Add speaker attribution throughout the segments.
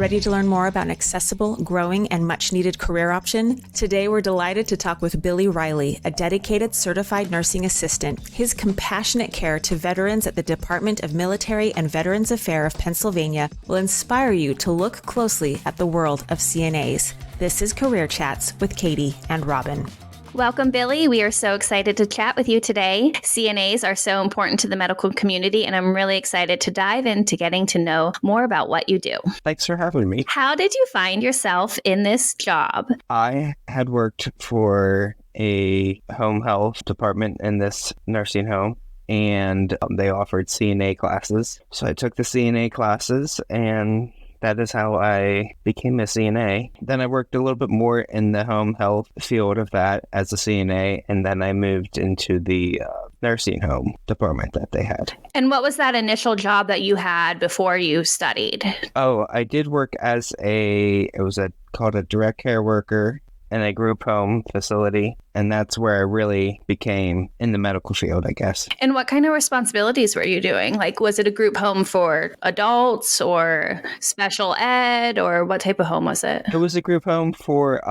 Speaker 1: Ready to learn more about an accessible, growing, and much-needed career option? Today, we're delighted to talk with Billie Riley, a dedicated certified nursing assistant. His compassionate care to veterans at the Department of Military and Veterans Affairs of Pennsylvania will inspire you to look closely at the world of CNAs. This is Career Chats with Katie and Robin.
Speaker 2: Welcome, Billie. We are so excited to chat with you today. CNAs are so important to the medical community, and I'm really excited to dive into getting to know more about what you do.
Speaker 3: Thanks for having me.
Speaker 2: How did you find yourself in this job?
Speaker 3: I had worked for a home health department in this nursing home, and they offered CNA classes. So I took the CNA classes, and that is how I became a CNA. Then I worked a little bit more in the home health field of that as a CNA, and then I moved into the nursing home department that they had.
Speaker 2: And what was that initial job that you had before you studied?
Speaker 3: Oh, I did work as called a direct care worker in a group home facility, and that's where I really became in the medical field, I guess.
Speaker 2: And what kind of responsibilities were you doing? Like, was it a group home for adults or special ed, or what type of home was it?
Speaker 3: It was a group home for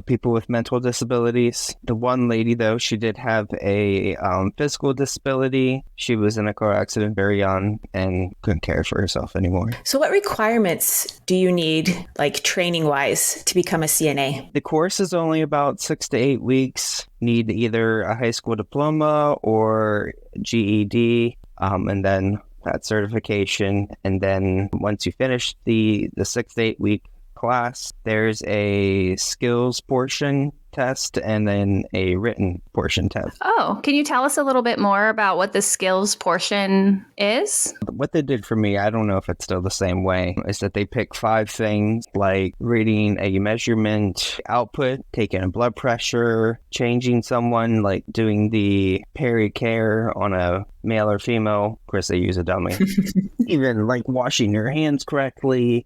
Speaker 3: people with mental disabilities. The one lady, though, she did have a physical disability. She was in a car accident very young and couldn't care for herself anymore.
Speaker 1: So what requirements do you need, like training-wise, to become a CNA?
Speaker 3: The course is only about 6 to 8 weeks. Need either a high school diploma or GED, and then that certification. And then once you finish the 6 to 8 week class, there's a skills portion test and then a written portion test.
Speaker 2: Oh, can you tell us a little bit more about what the skills portion is?
Speaker 3: What they did for me, I don't know if it's still the same way, is that they pick 5 things like reading a measurement output, taking a blood pressure, changing someone, like doing the peri-care on a male or female. Of course, they use a dummy. Even like washing your hands correctly,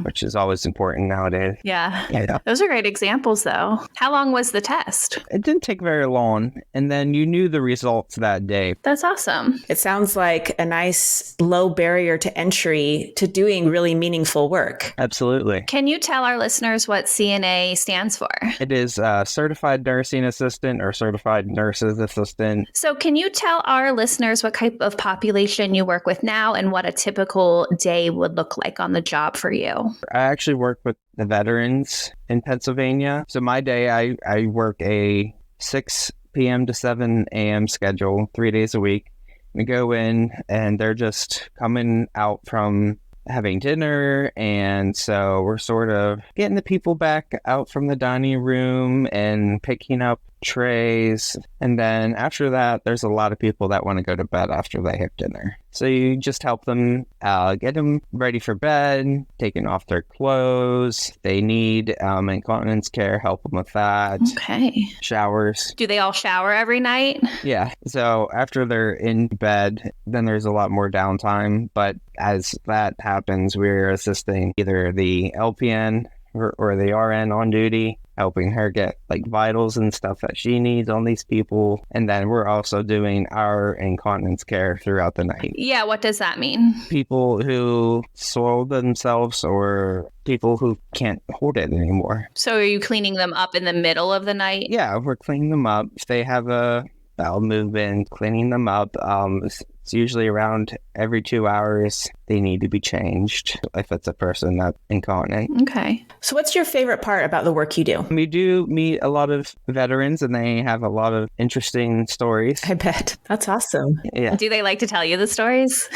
Speaker 3: which is always important nowadays.
Speaker 2: Yeah. Those are great examples, though. How long was the test?
Speaker 3: It didn't take very long, and then you knew the results that day.
Speaker 2: That's awesome.
Speaker 1: It sounds like a nice low barrier to entry to doing really meaningful work.
Speaker 3: Absolutely.
Speaker 2: Can you tell our listeners what CNA stands for?
Speaker 3: It is Certified Nursing Assistant or Certified Nurse's Assistant.
Speaker 2: So can you tell our listeners what type of population you work with now and what a typical day would look like on the job for you?
Speaker 3: I actually work with the veterans in Pennsylvania. So my day, I work a 6 p.m. to 7 a.m. schedule, 3 days a week. We go in and they're just coming out from having dinner, and so we're sort of getting the people back out from the dining room and picking up trays. And then after that, there's a lot of people that want to go to bed after they have dinner. So you just help them get them ready for bed, taking off their clothes. They need incontinence care, help them with that.
Speaker 2: Okay.
Speaker 3: Showers.
Speaker 2: Do they all shower every night?
Speaker 3: Yeah. So after they're in bed, then there's a lot more downtime. But as that happens, we're assisting either the LPN or the RN on duty, helping her get like vitals and stuff that she needs on these people. And then we're also doing our incontinence care throughout the night.
Speaker 2: Yeah, what does that mean?
Speaker 3: People who soiled themselves or people who can't hold it anymore.
Speaker 2: So are you cleaning them up in the middle of the night?
Speaker 3: Yeah, we're cleaning them up. If they have a bowel movement, cleaning them up. It's usually around every 2 hours they need to be changed if it's a person that's incontinent.
Speaker 2: Okay.
Speaker 1: So what's your favorite part about the work you do?
Speaker 3: We do meet a lot of veterans and they have a lot of interesting stories.
Speaker 1: I bet. That's awesome.
Speaker 3: Yeah.
Speaker 2: Do they like to tell you the stories?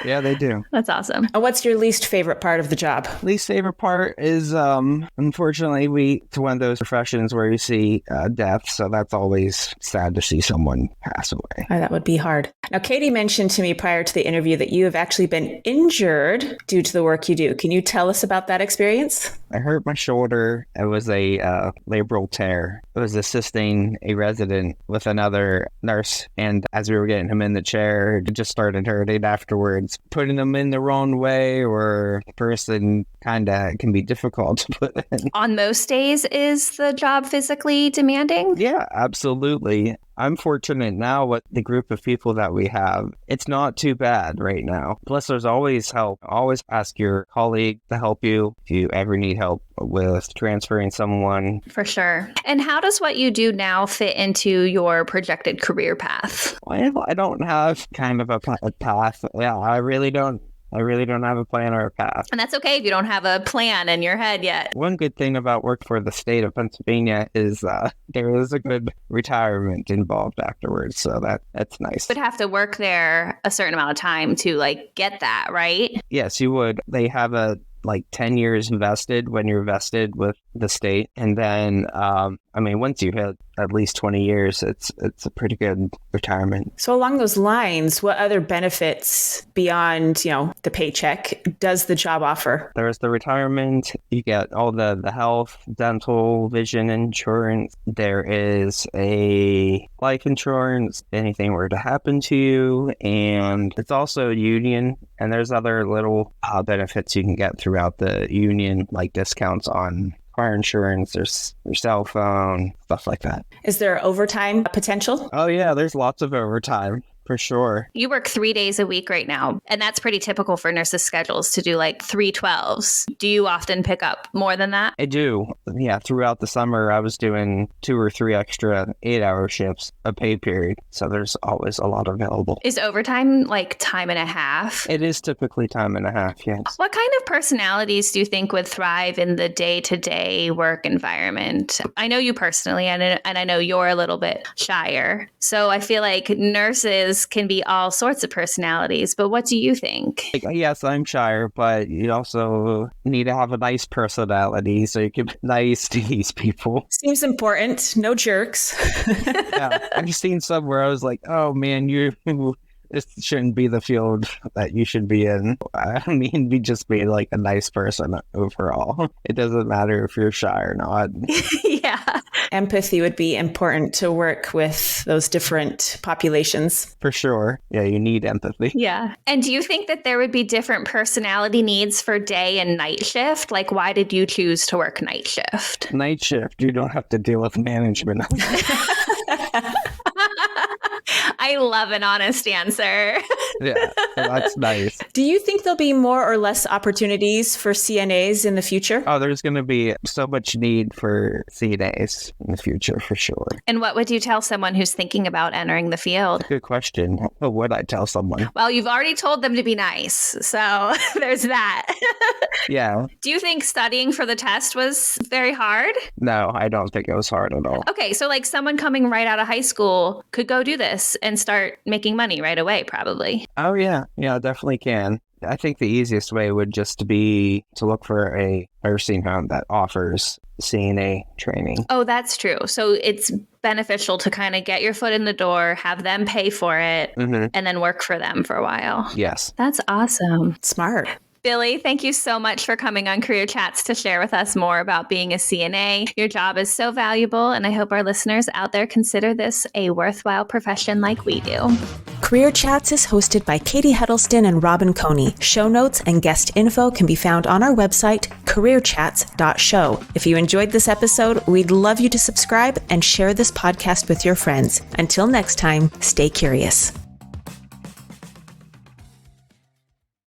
Speaker 3: Yeah, they do.
Speaker 2: That's awesome.
Speaker 1: And what's your least favorite part of the job?
Speaker 3: Least favorite part is, unfortunately, it's one of those professions where you see death. So that's always sad to see someone pass away.
Speaker 1: Oh, that would be hard. Now, Katie mentioned to me prior to the interview that you have actually been injured due to the work you do. Can you tell us about that experience?
Speaker 3: I hurt my shoulder. It was a labral tear. I was assisting a resident with another nurse, and as we were getting him in the chair, it just started hurting afterwards. Putting him in the wrong way or the person kind of can be difficult to put in.
Speaker 2: On most days, is the job physically demanding?
Speaker 3: Yeah, absolutely. I'm fortunate now with the group of people that we have. It's not too bad right now. Plus, there's always help. Always ask your colleague to help you if you ever need help with transferring someone.
Speaker 2: For sure. And how does what you do now fit into your projected career path?
Speaker 3: Well, I don't have kind of a path. Yeah, I really don't have a plan or a path.
Speaker 2: And that's okay if you don't have a plan in your head yet.
Speaker 3: One good thing about work for the state of Pennsylvania is there is a good retirement involved afterwards. So that's nice.
Speaker 2: You would have to work there a certain amount of time to get that, right?
Speaker 3: Yes, you would. They have 10 years vested when you're vested with the state. And then, once you hit at least 20 years, it's a pretty good retirement.
Speaker 1: So along those lines, what other benefits beyond, the paycheck does the job offer?
Speaker 3: There's the retirement. You get all the health, dental, vision insurance. There is a life insurance, if anything were to happen to you. And it's also union. And there's other little benefits you can get throughout the union, like discounts on car insurance, there's your cell phone, stuff like that.
Speaker 1: Is there overtime potential?
Speaker 3: Oh yeah, there's lots of overtime. For sure.
Speaker 2: You work 3 days a week right now, and that's pretty typical for nurses' schedules to do 3 12s. Do you often pick up more than that?
Speaker 3: I do. Yeah, throughout the summer, I was doing 2 or 3 extra 8-hour shifts a pay period. So there's always a lot available.
Speaker 2: Is overtime time and a half?
Speaker 3: It is typically time and a half, yes.
Speaker 2: What kind of personalities do you think would thrive in the day-to-day work environment? I know you personally, and I know you're a little bit shyer. So I feel like nurses can be all sorts of personalities, but what do you think?
Speaker 3: Yes, I'm shyer, but you also need to have a nice personality so you can be nice to these people.
Speaker 1: Seems important. No jerks.
Speaker 3: Yeah, I've seen some where I was like, oh man, this shouldn't be the field that you should be in. Be just being a nice person overall. It doesn't matter if you're shy or not.
Speaker 2: Yeah.
Speaker 1: Empathy would be important to work with those different populations.
Speaker 3: For sure. Yeah, you need empathy.
Speaker 2: Yeah. And do you think that there would be different personality needs for day and night shift? Why did you choose to work night shift?
Speaker 3: Night shift, you don't have to deal with management.
Speaker 2: I love an honest answer.
Speaker 3: Yeah, that's nice.
Speaker 1: Do you think there'll be more or less opportunities for CNAs in the future?
Speaker 3: Oh, there's going to be so much need for CNAs in the future, for sure.
Speaker 2: And what would you tell someone who's thinking about entering the field?
Speaker 3: Good question. What would I tell someone?
Speaker 2: Well, you've already told them to be nice, so there's that.
Speaker 3: Yeah.
Speaker 2: Do you think studying for the test was very hard?
Speaker 3: No, I don't think it was hard at all.
Speaker 2: Okay, so someone coming right out of high school could go do this and start making money right away, probably.
Speaker 3: Oh, yeah. Yeah, definitely can. I think the easiest way would just be to look for a nursing home that offers CNA training.
Speaker 2: Oh, that's true. So it's beneficial to kind of get your foot in the door, have them pay for it, and then work for them for a while.
Speaker 3: Yes.
Speaker 2: That's awesome.
Speaker 1: Smart.
Speaker 2: Billie, thank you so much for coming on Career Chats to share with us more about being a CNA. Your job is so valuable, and I hope our listeners out there consider this a worthwhile profession like we do.
Speaker 1: Career Chats is hosted by Katie Huddleston and Robin Coney. Show notes and guest info can be found on our website, careerchats.show. If you enjoyed this episode, we'd love you to subscribe and share this podcast with your friends. Until next time, stay curious.